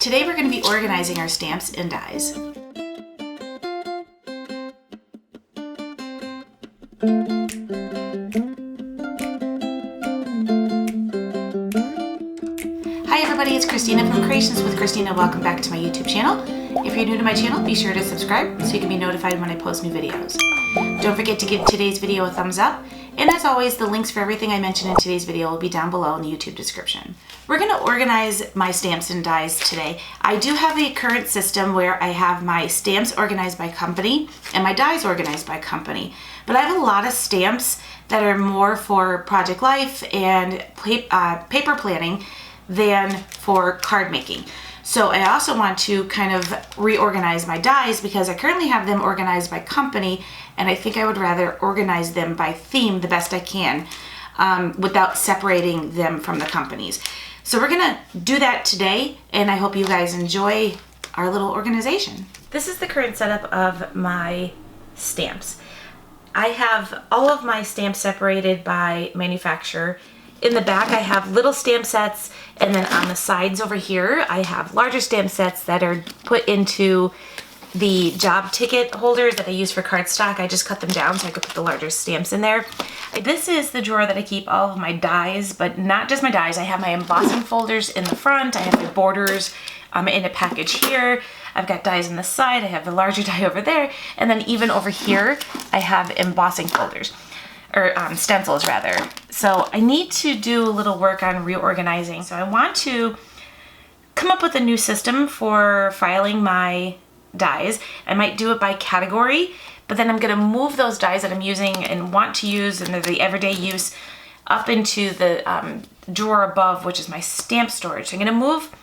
Today we're going to be organizing our stamps and dies. Hi everybody, it's Christina from Creations with Christina. Welcome back to my YouTube channel. If you're new to my channel, be sure to subscribe so you can be notified when I post new videos. Don't forget to give today's video a thumbs up. And as always, the links for everything I mentioned in today's video will be down below in the YouTube description. We're going to organize my stamps and dies today. I do have a current system where I have my stamps organized by company and my dies organized by company. But I have a lot of stamps that are more for project life and paper planning than for card making. So I also want to kind of reorganize my dies because I currently have them organized by company, and I think I would rather organize them by theme the best I can without separating them from the companies. So we're gonna do that today, and I hope you guys enjoy our little organization. This is the current setup of my stamps. I have all of my stamps separated by manufacturer. In the back I have little stamp sets, and then on the sides over here I have larger stamp sets that are put into the job ticket holders that I use for cardstock. I just cut them down so I could put the larger stamps in there. This is the drawer that I keep all of my dies, but not just my dies. I have my embossing folders in the front, I have my borders in a package here. I've got dies on the side, I have the larger die over there, and then even over here I have embossing folders. Or stencils rather. So I need to do a little work on reorganizing. So I want to come up with a new system for filing my dies. I might do it by category, but then I'm gonna move those dies that I'm using and want to use and the everyday use up into the drawer above, which is my stamp storage. So I'm gonna move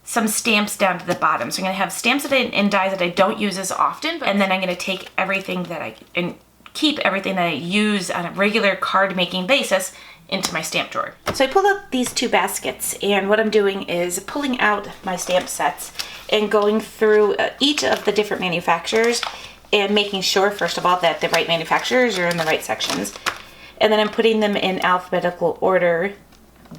some stamps down to the bottom. So I'm gonna have stamps and dies that I don't use as often, and then I'm gonna take everything that keep everything that I use on a regular card making basis into my stamp drawer. So I pulled out these two baskets, and what I'm doing is pulling out my stamp sets and going through each of the different manufacturers and making sure, first of all, that the right manufacturers are in the right sections. And then I'm putting them in alphabetical order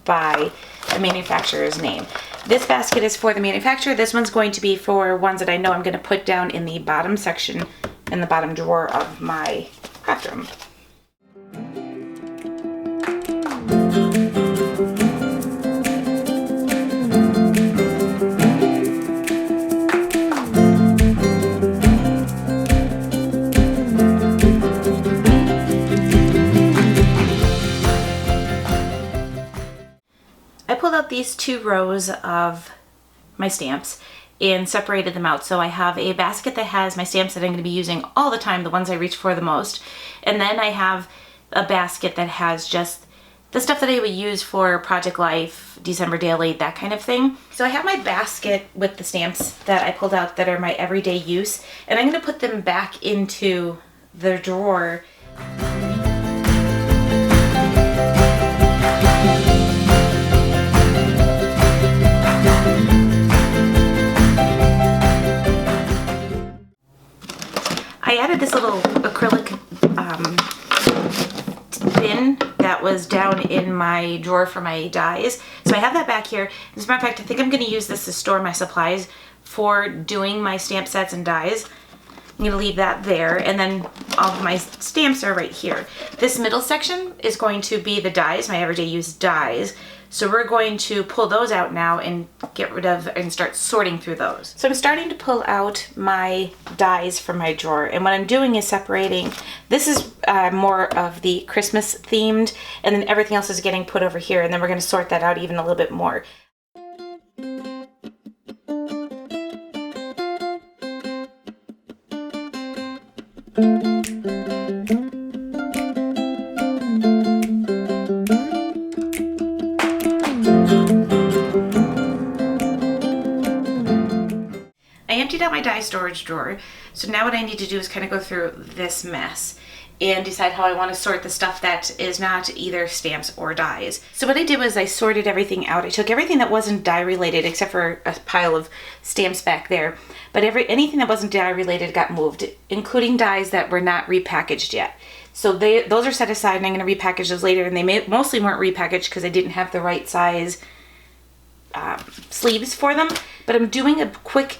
by the manufacturer's name. This basket is for the manufacturer. This one's going to be for ones that I know I'm going to put down in the bottom section, in the bottom drawer of my craft room. I pulled out these two rows of my stamps and separated them out. So I have a basket that has my stamps that I'm going to be using all the time, the ones I reach for the most. And then I have a basket that has just the stuff that I would use for Project Life, December Daily, that kind of thing. So I have my basket with the stamps that I pulled out that are my everyday use, and I'm going to put them back into the drawer. I added this little acrylic bin that was down in my drawer for my dies. So I have that back here. As a matter of fact, I think I'm going to use this to store my supplies for doing my stamp sets and dies. I'm going to leave that there, and then all of my stamps are right here. This middle section is going to be the dies, my everyday use dies. So we're going to pull those out now and get rid of and start sorting through those. So I'm starting to pull out my dies from my drawer, and what I'm doing is separating. This is more of the Christmas themed, and then everything else is getting put over here, and then we're going to sort that out even a little bit more. I emptied out my die storage drawer, so now what I need to do is kind of go through this mess and decide how I want to sort the stuff that is not either stamps or dies. So what I did was I sorted everything out. I took everything that wasn't die related except for a pile of stamps back there, but anything that wasn't die related got moved, including dies that were not repackaged yet. So those are set aside, and I'm going to repackage those later, and they mostly weren't repackaged because I didn't have the right size sleeves for them, but I'm doing a quick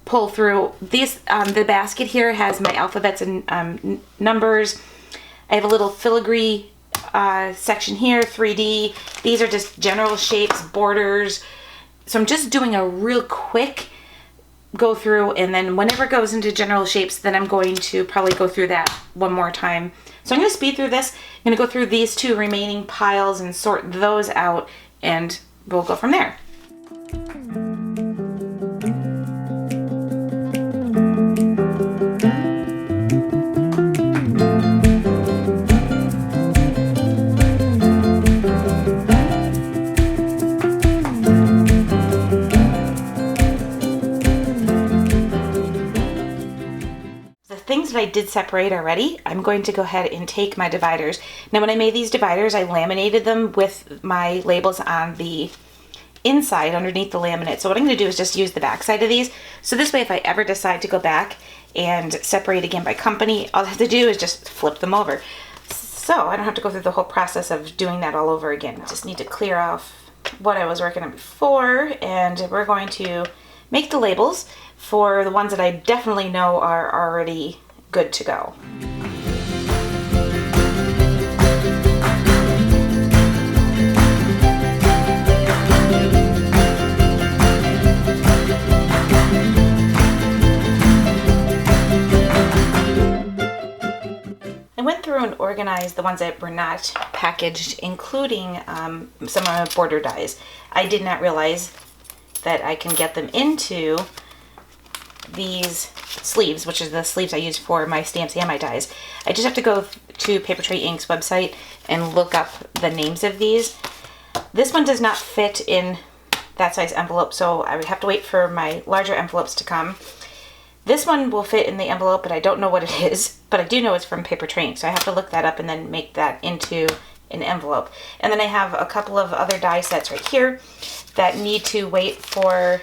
pull through. These, the basket here has my alphabets and numbers. I have a little filigree section here, 3D. These are just general shapes, borders. So I'm just doing a real quick go through, and then whenever it goes into general shapes, then I'm going to probably go through that one more time. So I'm going to speed through this. I'm going to go through these two remaining piles and sort those out, and we'll go from there. Things that I did separate already, I'm going to go ahead and take my dividers. Now when I made these dividers, I laminated them with my labels on the inside underneath the laminate. So what I'm going to do is just use the back side of these. So this way, if I ever decide to go back and separate again by company, all I have to do is just flip them over. So I don't have to go through the whole process of doing that all over again. Just need to clear off what I was working on before, and we're going to make the labels for the ones that I definitely know are already good to go. I went through and organized the ones that were not packaged, including some of my border dies. I did not realize that I can get them into these sleeves, which is the sleeves I use for my stamps and my dies. I just have to go to Paper Tray Ink's website and look up the names of these. This one does not fit in that size envelope, so I would have to wait for my larger envelopes to come. This one will fit in the envelope, but I don't know what it is, but I do know it's from Paper Tray Ink, so I have to look that up and then make that into an envelope. And then I have a couple of other die sets right here that need to wait for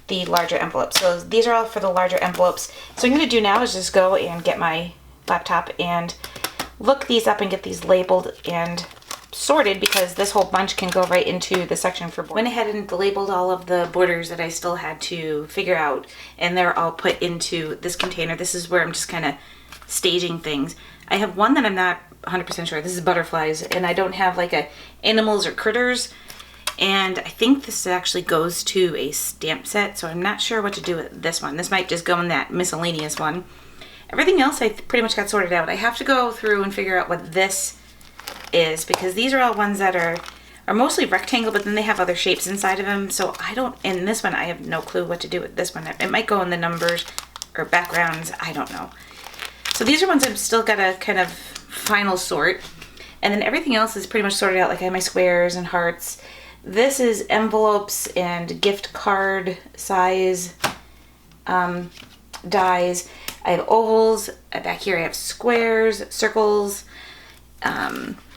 the larger envelopes. So these are all for the larger envelopes. So what I'm going to do now is just go and get my laptop and look these up and get these labeled and sorted, because this whole bunch can go right into the section for borders. Went ahead and labeled all of the borders that I still had to figure out, and they're all put into this container. This is where I'm just kind of staging things. I have one that I'm not 100% sure. This is butterflies, and I don't have like a animals or critters. And I think this actually goes to a stamp set, so I'm not sure what to do with this one. This might just go in that miscellaneous one. Everything else I pretty much got sorted out. I have to go through and figure out what this is, because these are all ones that are mostly rectangle, but then they have other shapes inside of them. So I don't, in this one, I have no clue what to do with this one. It might go in the numbers or backgrounds, I don't know. So these are ones I've still got to kind of final sort. And then everything else is pretty much sorted out. Like I have my squares and hearts. This is envelopes and gift card size dies. I have ovals. Back here I have squares, circles.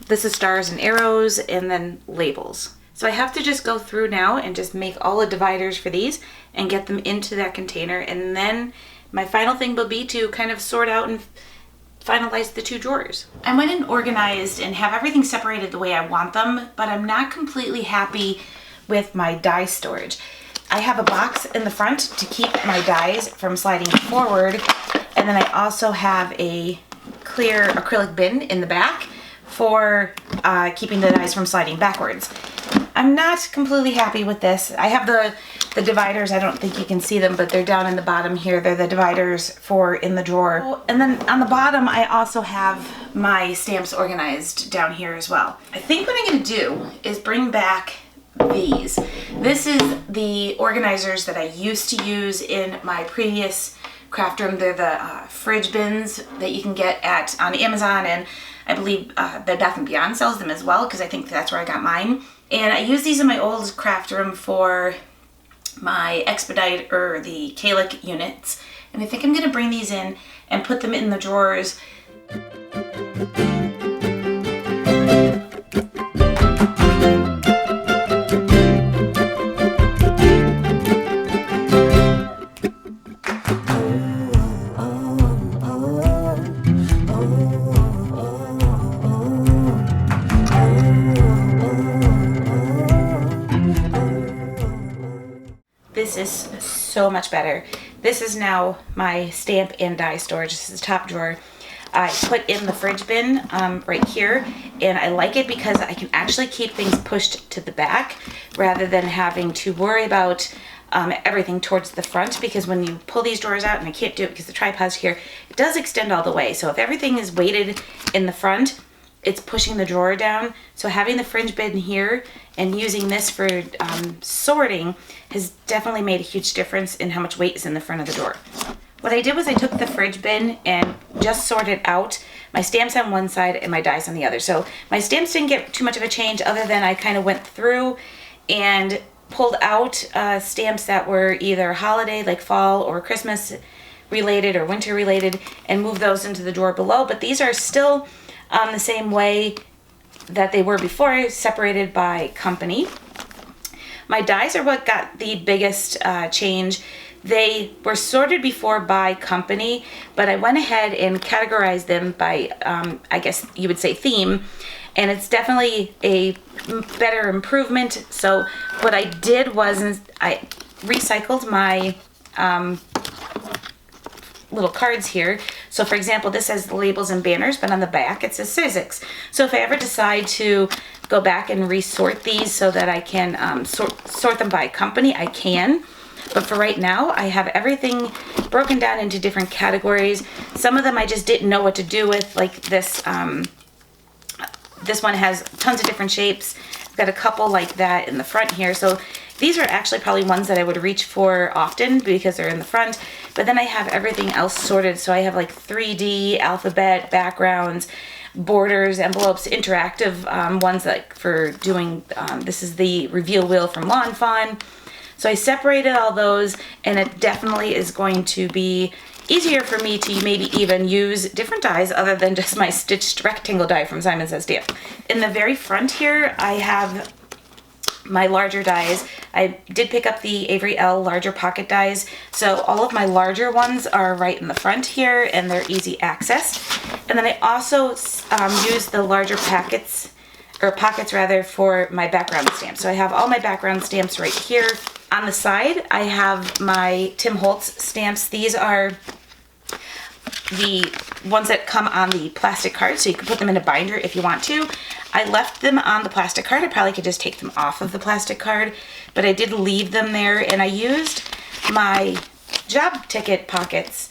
This is stars and arrows, and then labels. So I have to just go through now and just make all the dividers for these and get them into that container. And then my final thing will be to kind of sort out and finalize the two drawers. I went and organized and have everything separated the way I want them, but I'm not completely happy with my die storage. I have a box in the front to keep my dies from sliding forward, and then I also have a clear acrylic bin in the back for keeping the dies from sliding backwards. I'm not completely happy with this. I have the dividers. I don't think you can see them, but they're down in the bottom here. They're the dividers for in the drawer. And then on the bottom, I also have my stamps organized down here as well. I think what I'm gonna do is bring back these. This is the organizers that I used to use in my previous craft room. They're the fridge bins that you can get on Amazon, and I believe Bed Bath & Beyond sells them as well, because I think that's where I got mine. And I use these in my old craft room for my Expedite or the Kalic units. And I think I'm gonna bring these in and put them in the drawers. This is so much better. This is now my stamp and die storage. This is the top drawer. I put in the fridge bin right here, and I like it because I can actually keep things pushed to the back rather than having to worry about everything towards the front, because when you pull these drawers out, and I can't do it because the tripod's here, it does extend all the way. So if everything is weighted in the front, it's pushing the drawer down. So having the fridge bin here and using this for sorting has definitely made a huge difference in how much weight is in the front of the drawer. What I did was I took the fridge bin and just sorted out my stamps on one side and my dies on the other. So my stamps didn't get too much of a change, other than I kind of went through and pulled out stamps that were either holiday, like fall or Christmas related or winter related, and moved those into the drawer below. But these are still the same way that they were before, separated by company. My dies are what got the biggest change. They were sorted before by company, but I went ahead and categorized them by, I guess you would say, theme, and it's definitely a better improvement. So what I did was I recycled my little cards here. So for example, this has the labels and banners, but on the back it says Sizzix. So if I ever decide to go back and resort these so that I can sort them by company, I can. But for right now, I have everything broken down into different categories. Some of them I just didn't know what to do with, like this. This one has tons of different shapes. I've got a couple like that in the front here. So these are actually probably ones that I would reach for often because they're in the front. But then I have everything else sorted. So I have like 3D, alphabet, backgrounds, borders, envelopes, interactive ones like for doing, this is the reveal wheel from Lawn Fawn. So I separated all those, and it definitely is going to be easier for me to maybe even use different dies other than just my stitched rectangle die from Simon Says Stamp. In the very front here, I have my larger dies. I did pick up the Avery Elle larger pocket dies, so all of my larger ones are right in the front here, and they're easy access. And then I also use the larger pockets rather, for my background stamps. So I have all my background stamps right here. On the side, I have my Tim Holtz stamps. These are the ones that come on the plastic card, so you can put them in a binder if you want to. I left them on the plastic card. I probably could just take them off of the plastic card, but I did leave them there, and I used my job ticket pockets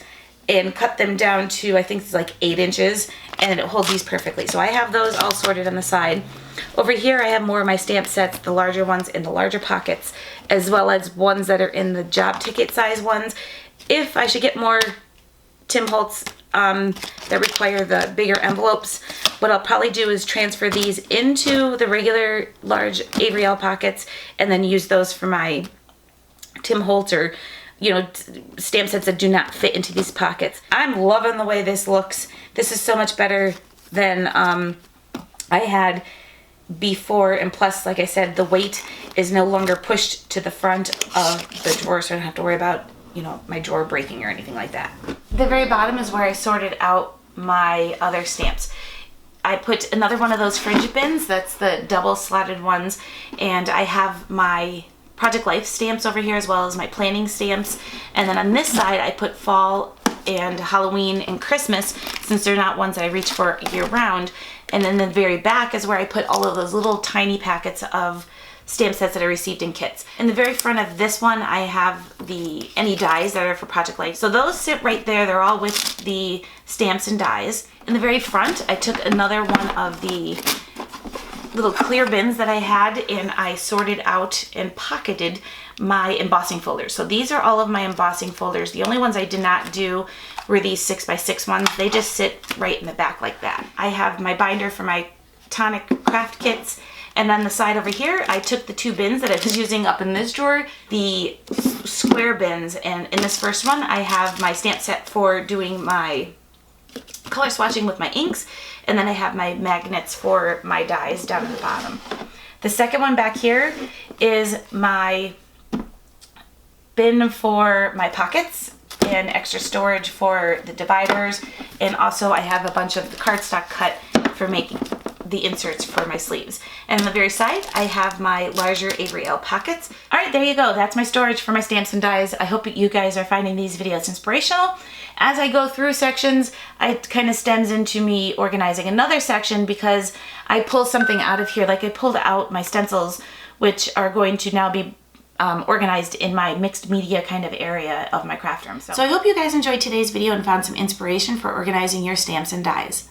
and cut them down to, I think it's like 8 inches, and it holds these perfectly. So I have those all sorted on the side. Over here I have more of my stamp sets, the larger ones in the larger pockets, as well as ones that are in the job ticket size ones. If I should get more Tim Holtz that require the bigger envelopes, what I'll probably do is transfer these into the regular large Avery Elle pockets and then use those for my Tim Holtz or, you know, stamp sets that do not fit into these pockets. I'm loving the way this looks. This is so much better than I had before, and plus, like I said, the weight is no longer pushed to the front of the drawer, so I don't have to worry about, you know, my drawer breaking or anything like that. The very bottom is where I sorted out my other stamps. I put another one of those fridge bins, that's the double slotted ones, and I have my Project Life stamps over here as well as my planning stamps, and then on this side I put fall and Halloween and Christmas, since they're not ones I reach for year round. And then the very back is where I put all of those little tiny packets of stamp sets that I received in kits. In the very front of this one, I have any dies that are for Project Life. So those sit right there. They're all with the stamps and dies. In the very front, I took another one of the little clear bins that I had, and I sorted out and pocketed my embossing folders. So these are all of my embossing folders. The only ones I did not do were these 6x6 ones. They just sit right in the back like that. I have my binder for my tonic craft kits, and on the side over here I took the 2 bins that I was using up in this drawer, the square bins, and in this first one I have my stamp set for doing my color swatching with my inks, and then I have my magnets for my dies down at the bottom. The second one back here is my bin for my pockets and extra storage for the dividers, and also I have a bunch of the cardstock cut for making the inserts for my sleeves. And on the very side, I have my larger Avery Elle pockets. All right, there you go. That's my storage for my stamps and dies. I hope you guys are finding these videos inspirational. As I go through sections, it kind of stems into me organizing another section because I pull something out of here. Like I pulled out my stencils, which are going to now be organized in my mixed media kind of area of my craft room. So I hope you guys enjoyed today's video and found some inspiration for organizing your stamps and dies.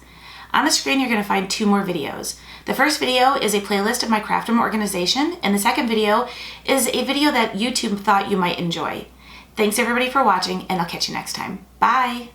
On the screen, you're going to find 2 more videos. The first video is a playlist of my craft room organization, and the second video is a video that YouTube thought you might enjoy. Thanks everybody for watching, and I'll catch you next time. Bye!